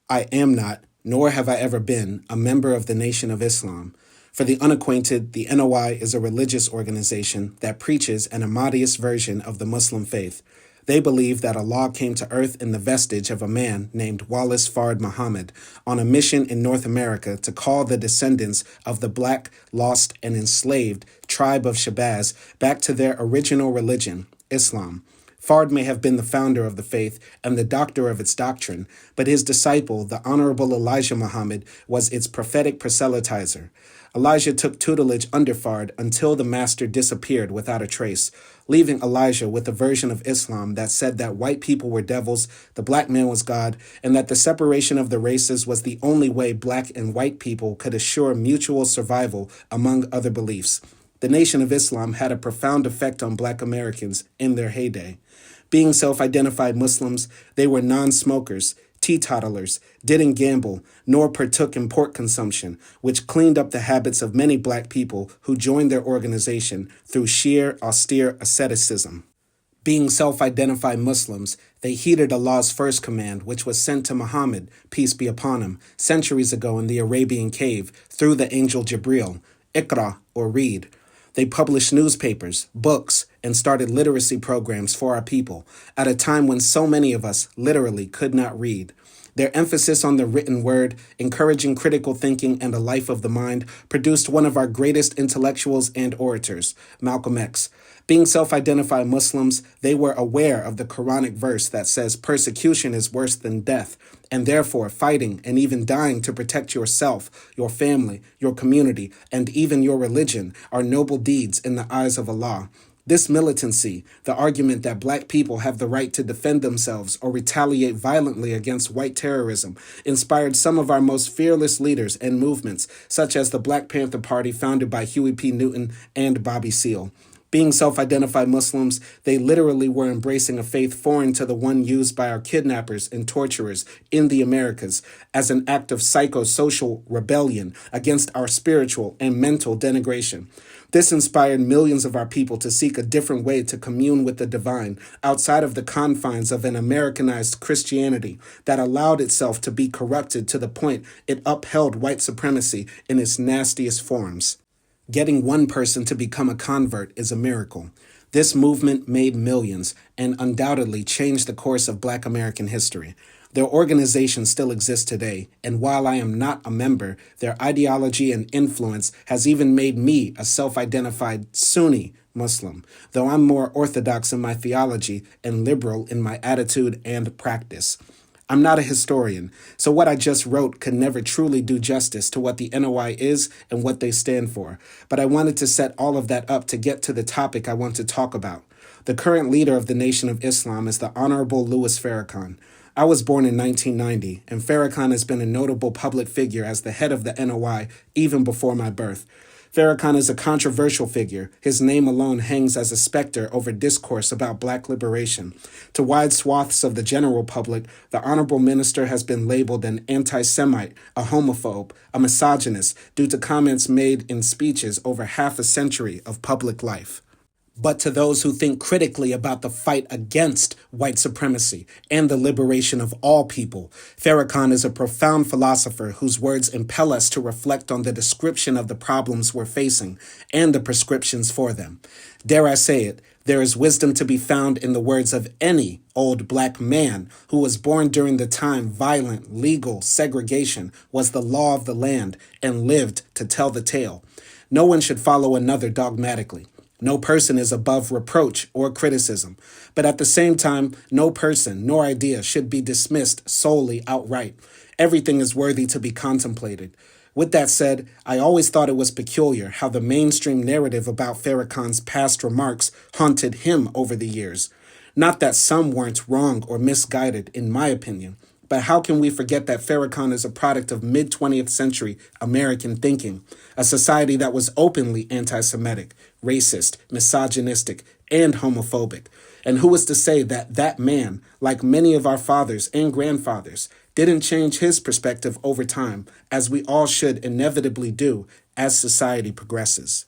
I am not, nor have I ever been, a member of the Nation of Islam. For the unacquainted, the NOI is a religious organization that preaches an Ahmadiyya version of the Muslim faith. They believe that Allah came to earth in the vestige of a man named Wallace Fard Muhammad on a mission in North America to call the descendants of the black, lost, and enslaved tribe of Shabazz back to their original religion, Islam. Fard may have been the founder of the faith and the doctor of its doctrine, but his disciple, the Honorable Elijah Muhammad, was its prophetic proselytizer. Elijah took tutelage under Fard until the master disappeared without a trace, leaving Elijah with a version of Islam that said that white people were devils, the black man was God, and that the separation of the races was the only way black and white people could assure mutual survival, among other beliefs. The Nation of Islam had a profound effect on black Americans in their heyday. Being self-identified Muslims, they were non-smokers, teetotalers, didn't gamble, nor partook in pork consumption, which cleaned up the habits of many black people who joined their organization through sheer, austere asceticism. Being self-identified Muslims, they heeded Allah's first command, which was sent to Muhammad, peace be upon him, centuries ago in the Arabian cave through the angel Jibril, Iqra, or read. They published newspapers, books, and started literacy programs for our people at a time when so many of us literally could not read. Their emphasis on the written word, encouraging critical thinking and a life of the mind, produced one of our greatest intellectuals and orators, Malcolm X. Being self-identified Muslims, they were aware of the Quranic verse that says persecution is worse than death, and therefore fighting and even dying to protect yourself, your family, your community, and even your religion are noble deeds in the eyes of Allah. This militancy, the argument that black people have the right to defend themselves or retaliate violently against white terrorism, inspired some of our most fearless leaders and movements, such as the Black Panther Party founded by Huey P. Newton and Bobby Seale. Being self-identified Muslims, they literally were embracing a faith foreign to the one used by our kidnappers and torturers in the Americas as an act of psychosocial rebellion against our spiritual and mental denigration. This inspired millions of our people to seek a different way to commune with the divine outside of the confines of an Americanized Christianity that allowed itself to be corrupted to the point it upheld white supremacy in its nastiest forms. Getting one person to become a convert is a miracle. This movement made millions and undoubtedly changed the course of Black American history. Their organization still exists today, and while I am not a member, their ideology and influence has even made me a self-identified Sunni Muslim, though I'm more orthodox in my theology and liberal in my attitude and practice. I'm not a historian, so what I just wrote could never truly do justice to what the NOI is and what they stand for, but I wanted to set all of that up to get to the topic I want to talk about. The current leader of the Nation of Islam is the Honorable Louis Farrakhan. I was born in 1990, and Farrakhan has been a notable public figure as the head of the NOI even before my birth. Farrakhan is a controversial figure. His name alone hangs as a specter over discourse about black liberation. To wide swaths of the general public, the Honorable Minister has been labeled an anti-Semite, a homophobe, a misogynist, due to comments made in speeches over half a century of public life. But to those who think critically about the fight against white supremacy and the liberation of all people, Farrakhan is a profound philosopher whose words impel us to reflect on the description of the problems we're facing and the prescriptions for them. Dare I say it, there is wisdom to be found in the words of any old black man who was born during the time violent, legal segregation was the law of the land and lived to tell the tale. No one should follow another dogmatically. No person is above reproach or criticism, but at the same time, no person nor idea should be dismissed solely outright. Everything is worthy to be contemplated. With that said, I always thought it was peculiar how the mainstream narrative about Farrakhan's past remarks haunted him over the years. Not that some weren't wrong or misguided, in my opinion, but how can we forget that Farrakhan is a product of mid-20th century American thinking, a society that was openly anti-Semitic, racist, misogynistic, and homophobic? And who is to say that that man, like many of our fathers and grandfathers, didn't change his perspective over time, as we all should inevitably do as society progresses?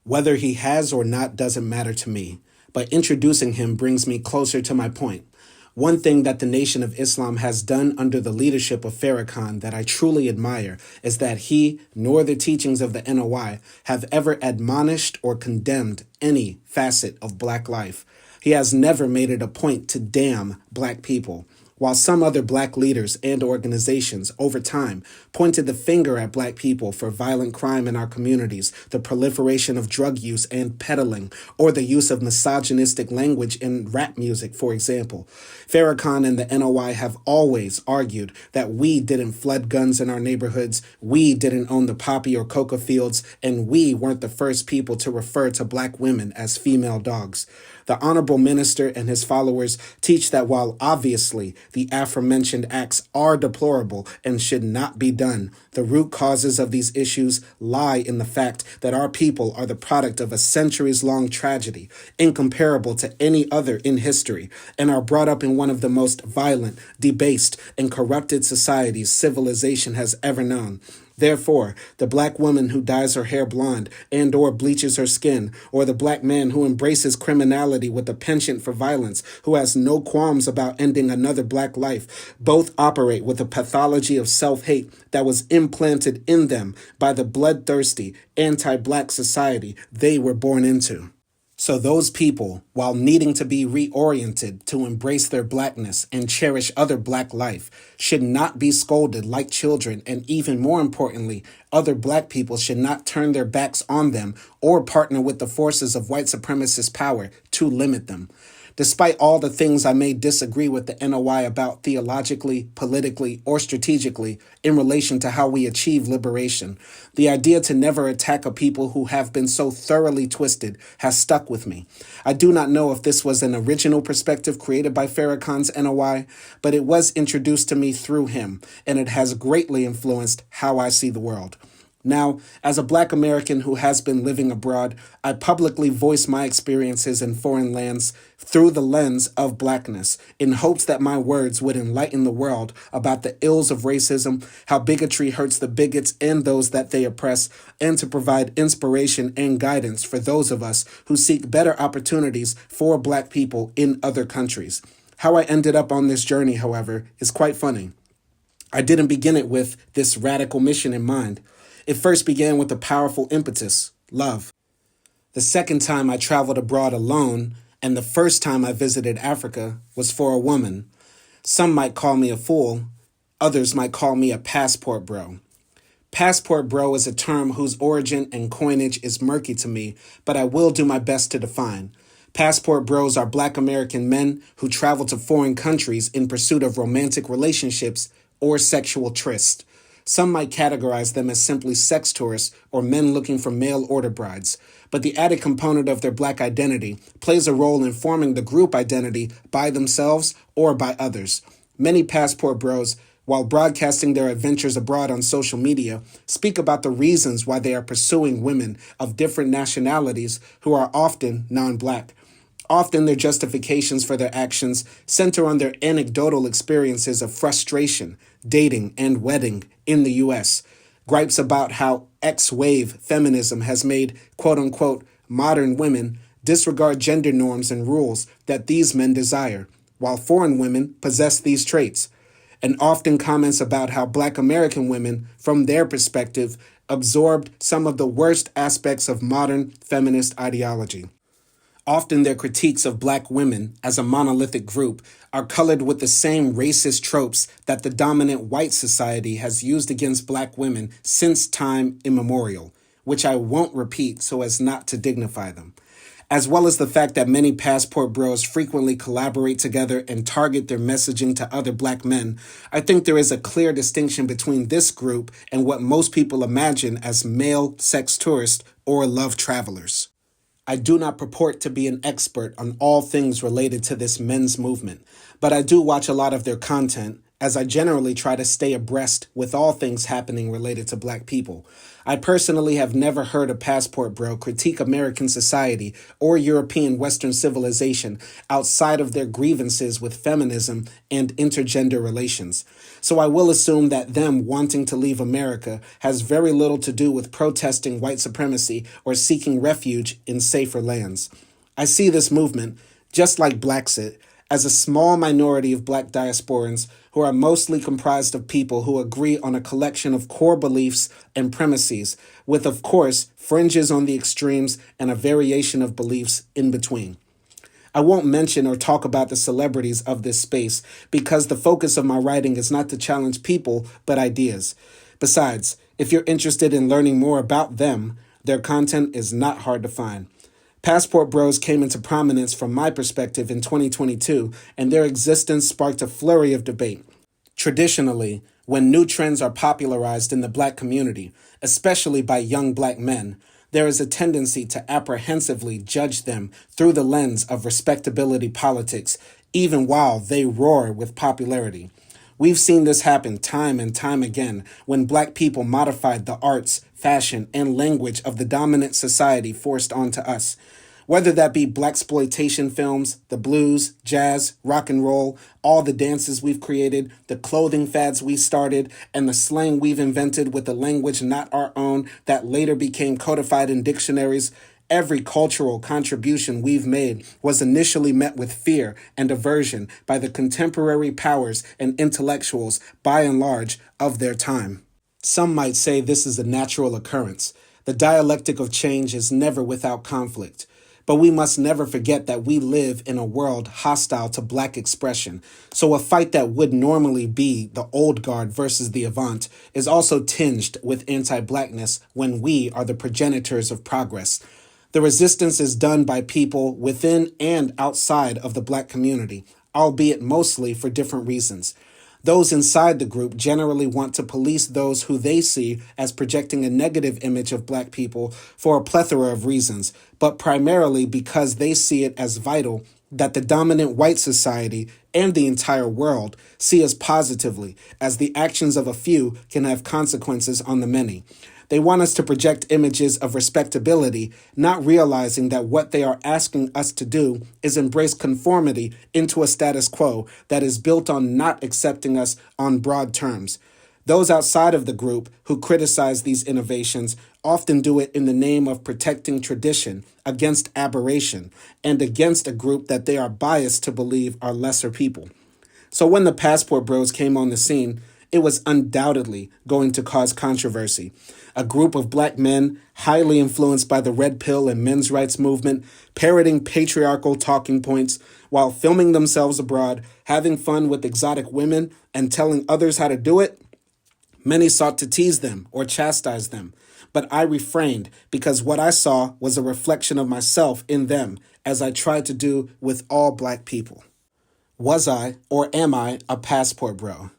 Whether he has or not doesn't matter to me, but introducing him brings me closer to my point. One thing that the Nation of Islam has done under the leadership of Farrakhan that I truly admire is that he, nor the teachings of the NOI, have ever admonished or condemned any facet of black life. He has never made it a point to damn black people. While some other black leaders and organizations over time pointed the finger at black people for violent crime in our communities, the proliferation of drug use and peddling, or the use of misogynistic language in rap music, for example, Farrakhan and the NOI have always argued that we didn't flood guns in our neighborhoods, we didn't own the poppy or coca fields, and we weren't the first people to refer to black women as female dogs. The Honorable Minister and his followers teach that while obviously the aforementioned acts are deplorable and should not be done, the root causes of these issues lie in the fact that our people are the product of a centuries-long tragedy, incomparable to any other in history, and are brought up in one of the most violent, debased, and corrupted societies civilization has ever known. Therefore, the black woman who dyes her hair blonde and or bleaches her skin, or the black man who embraces criminality with a penchant for violence, who has no qualms about ending another black life, both operate with a pathology of self-hate that was implanted in them by the bloodthirsty, anti-black society they were born into. So those people, while needing to be reoriented to embrace their blackness and cherish other black life, should not be scolded like children, and even more importantly, other black people should not turn their backs on them or partner with the forces of white supremacist power to limit them. Despite all the things I may disagree with the NOI about theologically, politically, or strategically in relation to how we achieve liberation, the idea to never attack a people who have been so thoroughly twisted has stuck with me. I do not know if this was an original perspective created by Farrakhan's NOI, but it was introduced to me through him, and it has greatly influenced how I see the world. Now, as a black American who has been living abroad, I publicly voice my experiences in foreign lands through the lens of blackness, in hopes that my words would enlighten the world about the ills of racism, how bigotry hurts the bigots and those that they oppress, and to provide inspiration and guidance for those of us who seek better opportunities for black people in other countries. How I ended up on this journey, however, is quite funny. I didn't begin it with this radical mission in mind. It first began with a powerful impetus, love. The second time I traveled abroad alone, and the first time I visited Africa, was for a woman. Some might call me a fool, others might call me a passport bro. Passport bro is a term whose origin and coinage is murky to me, but I will do my best to define. Passport bros are black American men who travel to foreign countries in pursuit of romantic relationships or sexual tryst. Some might categorize them as simply sex tourists or men looking for mail order brides, but the added component of their black identity plays a role in forming the group identity by themselves or by others. Many passport bros, while broadcasting their adventures abroad on social media, speak about the reasons why they are pursuing women of different nationalities who are often non-black. Often their justifications for their actions center on their anecdotal experiences of frustration, dating, and wedding in the U.S., gripes about how X-wave feminism has made quote-unquote modern women disregard gender norms and rules that these men desire, while foreign women possess these traits, and often comments about how black American women, from their perspective, absorbed some of the worst aspects of modern feminist ideology. Often their critiques of black women as a monolithic group are colored with the same racist tropes that the dominant white society has used against black women since time immemorial, which I won't repeat so as not to dignify them. As well as the fact that many passport bros frequently collaborate together and target their messaging to other black men, I think there is a clear distinction between this group and what most people imagine as male sex tourists or love travelers. I do not purport to be an expert on all things related to this men's movement, but I do watch a lot of their content, as I generally try to stay abreast with all things happening related to black people. I personally have never heard a passport bro critique American society or European Western civilization outside of their grievances with feminism and intergender relations. So I will assume that them wanting to leave America has very little to do with protesting white supremacy or seeking refuge in safer lands. I see this movement, just like BLAXIT, As a small minority of Black diasporans who are mostly comprised of people who agree on a collection of core beliefs and premises, with, of course, fringes on the extremes and a variation of beliefs in between. I won't mention or talk about the celebrities of this space because the focus of my writing is not to challenge people, but ideas. Besides, if you're interested in learning more about them, their content is not hard to find. Passport Bros came into prominence from my perspective in 2022, and their existence sparked a flurry of debate. Traditionally, when new trends are popularized in the Black community, especially by young Black men, there is a tendency to apprehensively judge them through the lens of respectability politics, even while they roar with popularity. We've seen this happen time and time again when Black people modified the arts, fashion, and language of the dominant society forced onto us. Whether that be blaxploitation films, the blues, jazz, rock and roll, all the dances we've created, the clothing fads we started, and the slang we've invented with a language not our own that later became codified in dictionaries, every cultural contribution we've made was initially met with fear and aversion by the contemporary powers and intellectuals, by and large, of their time. Some might say this is a natural occurrence. The dialectic of change is never without conflict. But we must never forget that we live in a world hostile to Black expression. So a fight that would normally be the old guard versus the avant is also tinged with anti-Blackness when we are the progenitors of progress. The resistance is done by people within and outside of the Black community, albeit mostly for different reasons. Those inside the group generally want to police those who they see as projecting a negative image of Black people for a plethora of reasons, but primarily because they see it as vital that the dominant white society and the entire world see us positively, as the actions of a few can have consequences on the many. They want us to project images of respectability, not realizing that what they are asking us to do is embrace conformity into a status quo that is built on not accepting us on broad terms. Those outside of the group who criticize these innovations often do it in the name of protecting tradition against aberration and against a group that they are biased to believe are lesser people. So when the Passport Bros came on the scene, it was undoubtedly going to cause controversy. A group of Black men, highly influenced by the Red Pill and men's rights movement, parroting patriarchal talking points while filming themselves abroad, having fun with exotic women, and telling others how to do it. Many sought to tease them or chastise them, but I refrained because what I saw was a reflection of myself in them, as I tried to do with all Black people. Was I, or am I, a passport bro?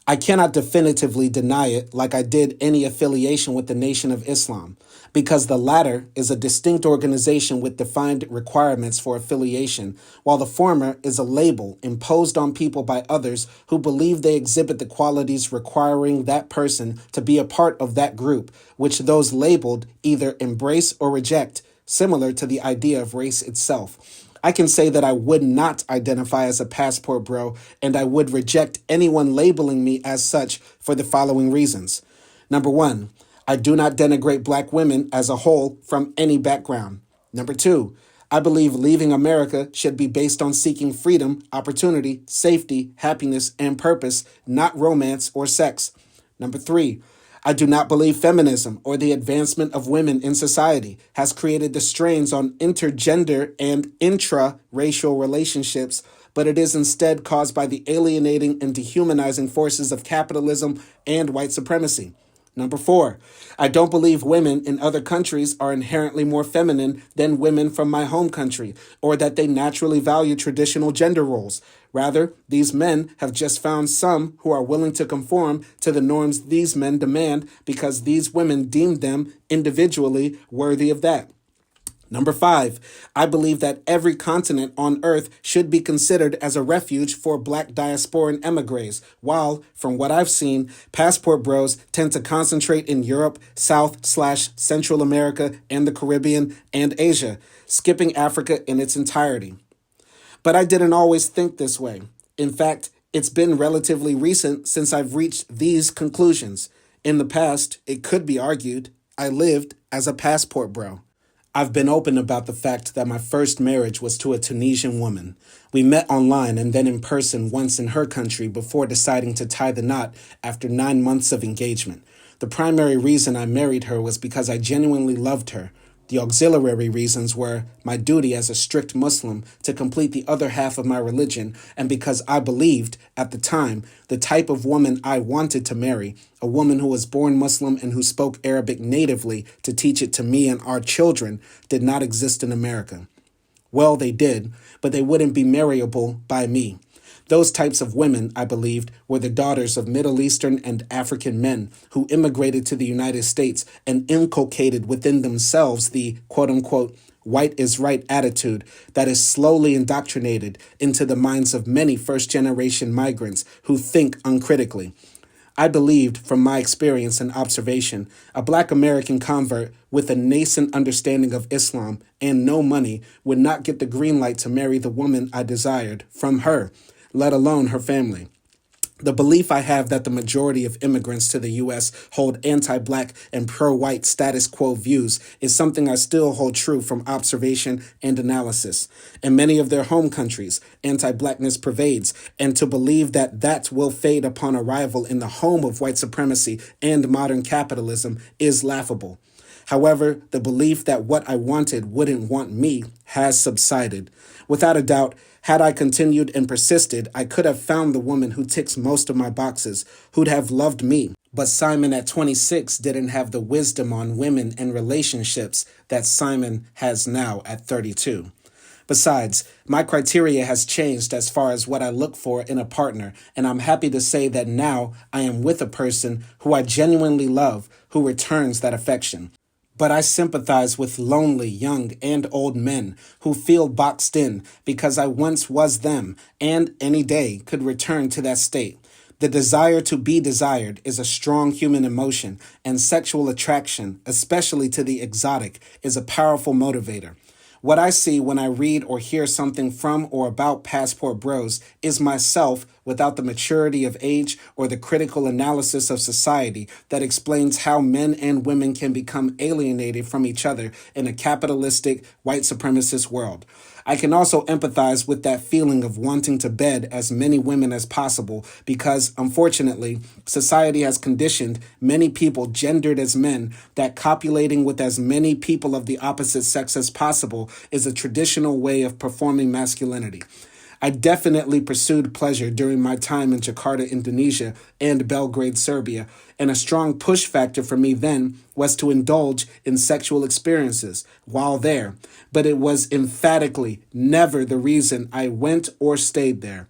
I cannot definitively deny it like I did any affiliation with the Nation of Islam, because the latter is a distinct organization with defined requirements for affiliation, while the former is a label imposed on people by others who believe they exhibit the qualities requiring that person to be a part of that group, which those labeled either embrace or reject, similar to the idea of race itself. I can say that I would not identify as a passport bro, and I would reject anyone labeling me as such for the following reasons. Number one, I do not denigrate Black women as a whole from any background. Number two, I believe leaving America should be based on seeking freedom, opportunity, safety, happiness, and purpose, not romance or sex. Number three, I do not believe feminism or the advancement of women in society has created the strains on intergender and intra-racial relationships, but it is instead caused by the alienating and dehumanizing forces of capitalism and white supremacy. Number four, I don't believe women in other countries are inherently more feminine than women from my home country, or that they naturally value traditional gender roles. Rather, these men have just found some who are willing to conform to the norms these men demand because these women deem them individually worthy of that. Number five, I believe that every continent on Earth should be considered as a refuge for Black diasporan emigres, while, from what I've seen, passport bros tend to concentrate in Europe, South/Central America, and the Caribbean, and Asia, skipping Africa in its entirety. But I didn't always think this way. In fact, it's been relatively recent since I've reached these conclusions. In the past, it could be argued, I lived as a passport bro. I've been open about the fact that my first marriage was to a Tunisian woman. We met online and then in person once in her country before deciding to tie the knot after 9 months of engagement. The primary reason I married her was because I genuinely loved her. The auxiliary reasons were my duty as a strict Muslim to complete the other half of my religion, and because I believed, at the time, the type of woman I wanted to marry, a woman who was born Muslim and who spoke Arabic natively to teach it to me and our children, did not exist in America. Well, they did, but they wouldn't be marryable by me. Those types of women, I believed, were the daughters of Middle Eastern and African men who immigrated to the United States and inculcated within themselves the quote-unquote white is right attitude that is slowly indoctrinated into the minds of many first-generation migrants who think uncritically. I believed, from my experience and observation, a black American convert with a nascent understanding of Islam and no money would not get the green light to marry the woman I desired from her, let alone her family. The belief I have that the majority of immigrants to the U.S. hold anti-black and pro-white status quo views is something I still hold true from observation and analysis. In many of their home countries, anti-blackness pervades, and to believe that that will fade upon arrival in the home of white supremacy and modern capitalism is laughable. However, the belief that what I wanted wouldn't want me has subsided. Without a doubt, had I continued and persisted, I could have found the woman who ticks most of my boxes, who'd have loved me. But Simon at 26 didn't have the wisdom on women and relationships that Simon has now at 32. Besides, my criteria has changed as far as what I look for in a partner, and I'm happy to say that now I am with a person who I genuinely love, who returns that affection. But I sympathize with lonely, young, and old men who feel boxed in because I once was them and any day could return to that state. The desire to be desired is a strong human emotion, and sexual attraction, especially to the exotic, is a powerful motivator. What I see when I read or hear something from or about Passport Bros is myself without the maturity of age or the critical analysis of society that explains how men and women can become alienated from each other in a capitalistic, white supremacist world. I can also empathize with that feeling of wanting to bed as many women as possible because, unfortunately, society has conditioned many people gendered as men that copulating with as many people of the opposite sex as possible is a traditional way of performing masculinity. I definitely pursued pleasure during my time in Jakarta, Indonesia, and Belgrade, Serbia, and a strong push factor for me then was to indulge in sexual experiences while there, but it was emphatically never the reason I went or stayed there.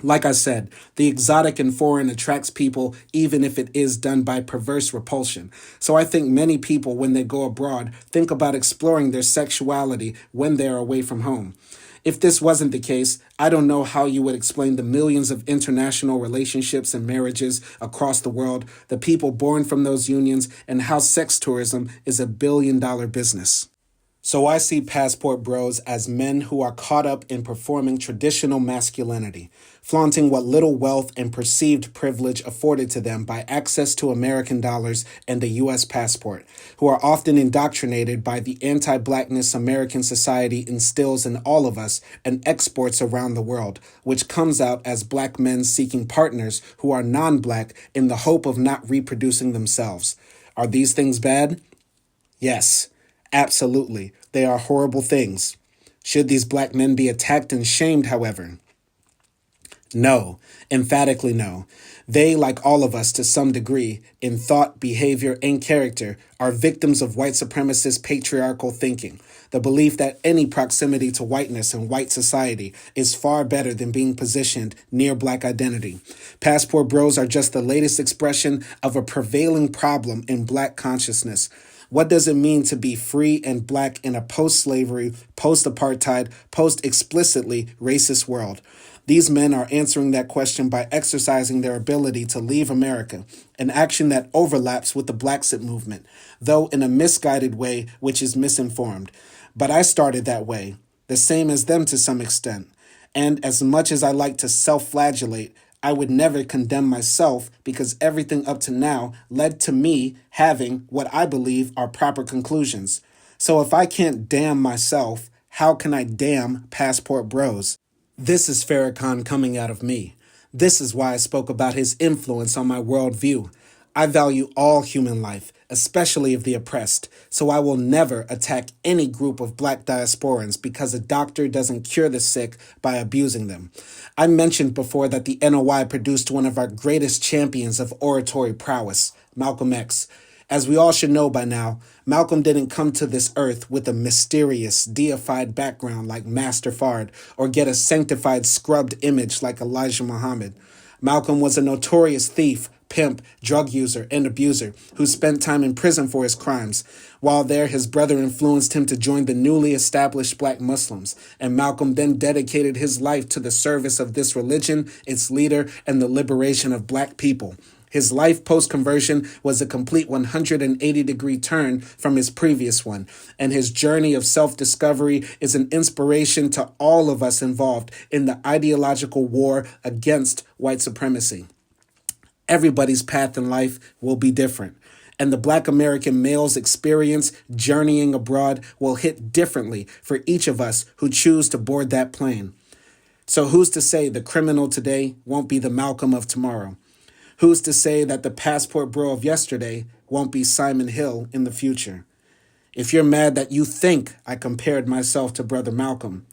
Like I said, the exotic and foreign attracts people even if it is done by perverse repulsion. So I think many people, when they go abroad, think about exploring their sexuality when they are away from home. If this wasn't the case, I don't know how you would explain the millions of international relationships and marriages across the world, the people born from those unions, and how sex tourism is a billion-dollar business. So I see Passport Bros as men who are caught up in performing traditional masculinity, flaunting what little wealth and perceived privilege afforded to them by access to American dollars and a U.S. passport, who are often indoctrinated by the anti-blackness American society instills in all of us and exports around the world, which comes out as black men seeking partners who are non-black in the hope of not reproducing themselves. Are these things bad? Yes. Absolutely, they are horrible things. Should these black men be attacked and shamed, however? No, emphatically no. They, like all of us to some degree, in thought, behavior, and character, are victims of white supremacist patriarchal thinking, the belief that any proximity to whiteness and white society is far better than being positioned near black identity. Passport Bros are just the latest expression of a prevailing problem in black consciousness. What does it mean to be free and black in a post-slavery, post-apartheid, post-explicitly racist world? These men are answering that question by exercising their ability to leave America, an action that overlaps with the BLAXIT movement, though in a misguided way which is misinformed. But I started that way, the same as them to some extent. And as much as I like to self-flagellate, I would never condemn myself because everything up to now led to me having what I believe are proper conclusions. So if I can't damn myself, how can I damn passport bros? This is Farrakhan coming out of me. This is why I spoke about his influence on my worldview. I value all human life, especially of the oppressed, so I will never attack any group of black diasporans because a doctor doesn't cure the sick by abusing them. I mentioned before that the NOI produced one of our greatest champions of oratory prowess, Malcolm X. As we all should know by now, Malcolm didn't come to this earth with a mysterious, deified background like Master Fard or get a sanctified, scrubbed image like Elijah Muhammad. Malcolm was a notorious thief, pimp, drug user, and abuser who spent time in prison for his crimes. While there, his brother influenced him to join the newly established black Muslims, and Malcolm then dedicated his life to the service of this religion, its leader, and the liberation of black people. His life post-conversion was a complete 180-degree turn from his previous one, and his journey of self-discovery is an inspiration to all of us involved in the ideological war against white supremacy. Everybody's path in life will be different, and the Black American male's experience journeying abroad will hit differently for each of us who choose to board that plane. So who's to say the criminal today won't be the Malcolm of tomorrow? Who's to say that the passport bro of yesterday won't be Simon Hill in the future? If you're mad that you think I compared myself to Brother Malcolm,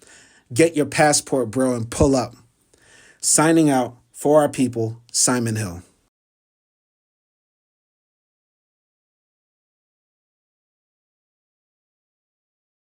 get your passport bro and pull up. Signing out for our people, Simon Hill.